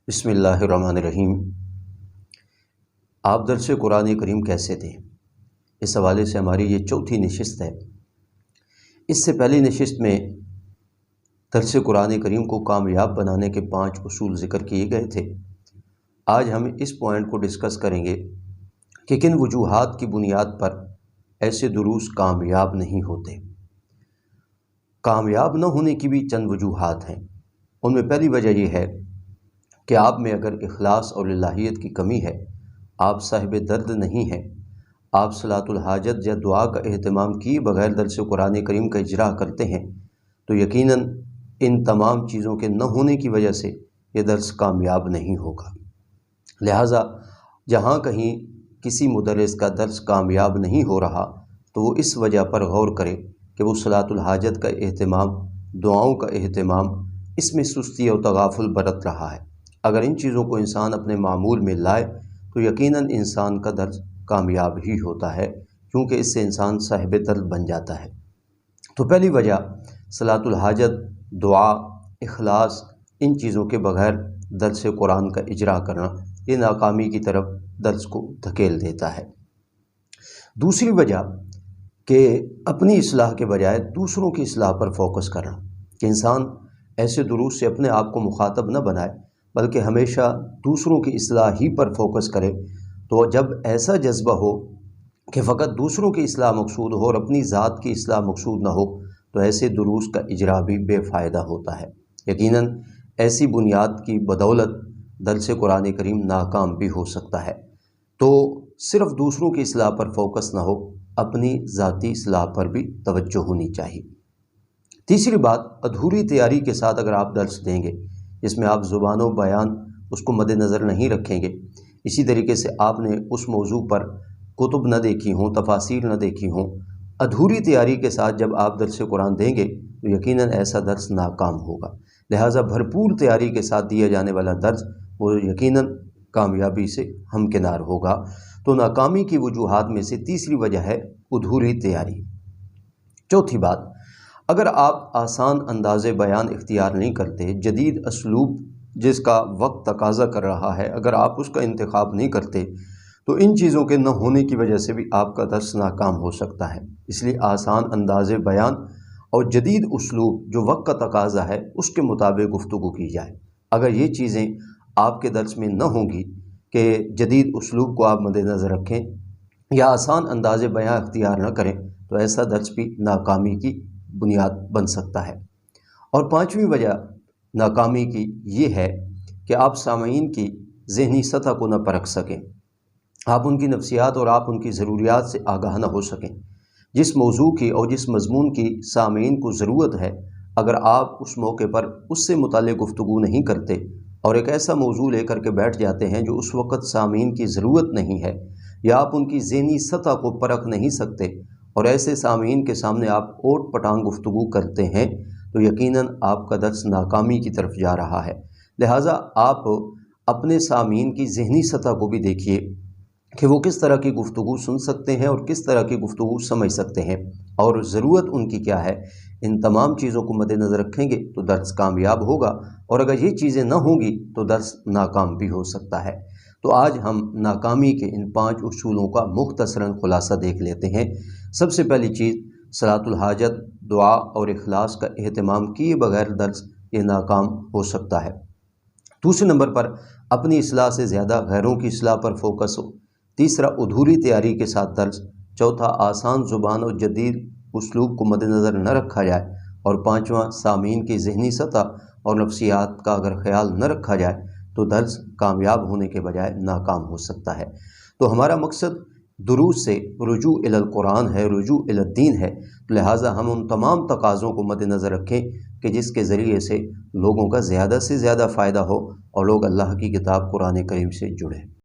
بسم اللہ الرحمن الرحیم۔ آپ درس قرآن کریم کیسے دیں، اس حوالے سے ہماری یہ چوتھی نشست ہے۔ اس سے پہلی نشست میں درس قرآن کریم کو کامیاب بنانے کے 5 اصول ذکر کیے گئے تھے۔ آج ہم اس پوائنٹ کو ڈسکس کریں گے کہ کن وجوہات کی بنیاد پر ایسے دروس کامیاب نہیں ہوتے۔ کامیاب نہ ہونے کی بھی چند وجوہات ہیں۔ ان میں پہلی وجہ یہ ہے کہ آپ میں اگر اخلاص اور الہیت کی کمی ہے، آپ صاحب درد نہیں ہیں، آپ صلاۃ الحاجت یا دعا کا اہتمام کیے بغیر درس قرآن کریم کا اجرا کرتے ہیں، تو یقیناً ان تمام چیزوں کے نہ ہونے کی وجہ سے یہ درس کامیاب نہیں ہوگا۔ لہٰذا جہاں کہیں کسی مدرس کا درس کامیاب نہیں ہو رہا تو وہ اس وجہ پر غور کرے کہ وہ صلاۃ الحاجت کا اہتمام، دعاؤں کا اہتمام، اس میں سستی اور تغافل برت رہا ہے۔ اگر ان چیزوں کو انسان اپنے معمول میں لائے تو یقیناً انسان کا درس کامیاب ہی ہوتا ہے، کیونکہ اس سے انسان صاحب درد بن جاتا ہے۔ تو پہلی وجہ صلاۃ الحاجت، دعا، اخلاص، ان چیزوں کے بغیر درس قرآن کا اجرا کرنا یہ ناکامی کی طرف درس کو دھکیل دیتا ہے۔ دوسری وجہ کہ اپنی اصلاح کے بجائے دوسروں کی اصلاح پر فوکس کرنا، کہ انسان ایسے دروس سے اپنے آپ کو مخاطب نہ بنائے بلکہ ہمیشہ دوسروں کی اصلاح ہی پر فوکس کرے۔ تو جب ایسا جذبہ ہو کہ فقط دوسروں کی اصلاح مقصود ہو اور اپنی ذات کی اصلاح مقصود نہ ہو تو ایسے دروس کا اجرا بھی بے فائدہ ہوتا ہے۔ یقیناً ایسی بنیاد کی بدولت درس قرآن کریم ناکام بھی ہو سکتا ہے۔ تو صرف دوسروں کی اصلاح پر فوکس نہ ہو، اپنی ذاتی اصلاح پر بھی توجہ ہونی چاہیے۔ تیسری بات، ادھوری تیاری کے ساتھ اگر آپ درس دیں گے جس میں آپ زبان و بیان اس کو مد نظر نہیں رکھیں گے، اسی طریقے سے آپ نے اس موضوع پر کتب نہ دیکھی ہوں، تفاسیر نہ دیکھی ہوں، ادھوری تیاری کے ساتھ جب آپ درس قرآن دیں گے تو یقیناً ایسا درس ناکام ہوگا۔ لہٰذا بھرپور تیاری کے ساتھ دیا جانے والا درس وہ یقیناً کامیابی سے ہمکنار ہوگا۔ تو ناکامی کی وجوہات میں سے تیسری وجہ ہے ادھوری تیاری۔ چوتھی بات، اگر آپ آسان انداز بیان اختیار نہیں کرتے، جدید اسلوب جس کا وقت تقاضا کر رہا ہے اگر آپ اس کا انتخاب نہیں کرتے تو ان چیزوں کے نہ ہونے کی وجہ سے بھی آپ کا درس ناکام ہو سکتا ہے۔ اس لیے آسان انداز بیان اور جدید اسلوب جو وقت کا تقاضا ہے اس کے مطابق گفتگو کی جائے۔ اگر یہ چیزیں آپ کے درس میں نہ ہوں گی کہ جدید اسلوب کو آپ مد نظر رکھیں یا آسان انداز بیان اختیار نہ کریں تو ایسا درس بھی ناکامی کی بنیاد بن سکتا ہے۔ اور پانچویں وجہ ناکامی کی یہ ہے کہ آپ سامعین کی ذہنی سطح کو نہ پرکھ سکیں، آپ ان کی نفسیات اور آپ ان کی ضروریات سے آگاہ نہ ہو سکیں۔ جس موضوع کی اور جس مضمون کی سامعین کو ضرورت ہے، اگر آپ اس موقع پر اس سے متعلق گفتگو نہیں کرتے اور ایک ایسا موضوع لے کر کے بیٹھ جاتے ہیں جو اس وقت سامعین کی ضرورت نہیں ہے، یا آپ ان کی ذہنی سطح کو پرکھ نہیں سکتے اور ایسے سامعین کے سامنے آپ اوٹ پٹانگ گفتگو کرتے ہیں تو یقیناً آپ کا درس ناکامی کی طرف جا رہا ہے۔ لہٰذا آپ اپنے سامعین کی ذہنی سطح کو بھی دیکھیے کہ وہ کس طرح کی گفتگو سن سکتے ہیں اور کس طرح کی گفتگو سمجھ سکتے ہیں اور ضرورت ان کی کیا ہے۔ ان تمام چیزوں کو مد نظر رکھیں گے تو درس کامیاب ہوگا، اور اگر یہ چیزیں نہ ہوں گی تو درس ناکام بھی ہو سکتا ہے۔ تو آج ہم ناکامی کے ان 5 اصولوں کا مختصراً خلاصہ دیکھ لیتے ہیں۔ سب سے پہلی چیز، صلاۃ الحاجت، دعا اور اخلاص کا اہتمام کیے بغیر درس یہ ناکام ہو سکتا ہے۔ دوسرے نمبر پر اپنی اصلاح سے زیادہ غیروں کی اصلاح پر فوکس ہو۔ تیسرا، ادھوری تیاری کے ساتھ درس۔ چوتھا، آسان زبان اور جدید اسلوب کو مد نظر نہ رکھا جائے۔ اور پانچواں، سامعین کی ذہنی سطح اور نفسیات کا اگر خیال نہ رکھا جائے تو درس کامیاب ہونے کے بجائے ناکام ہو سکتا ہے۔ تو ہمارا مقصد دروس سے رجوع الی القرآن ہے، رجوع الی الدین ہے، لہٰذا ہم ان تمام تقاضوں کو مد نظر رکھیں کہ جس کے ذریعے سے لوگوں کا زیادہ سے زیادہ فائدہ ہو اور لوگ اللہ کی کتاب قرآن کریم سے جڑیں۔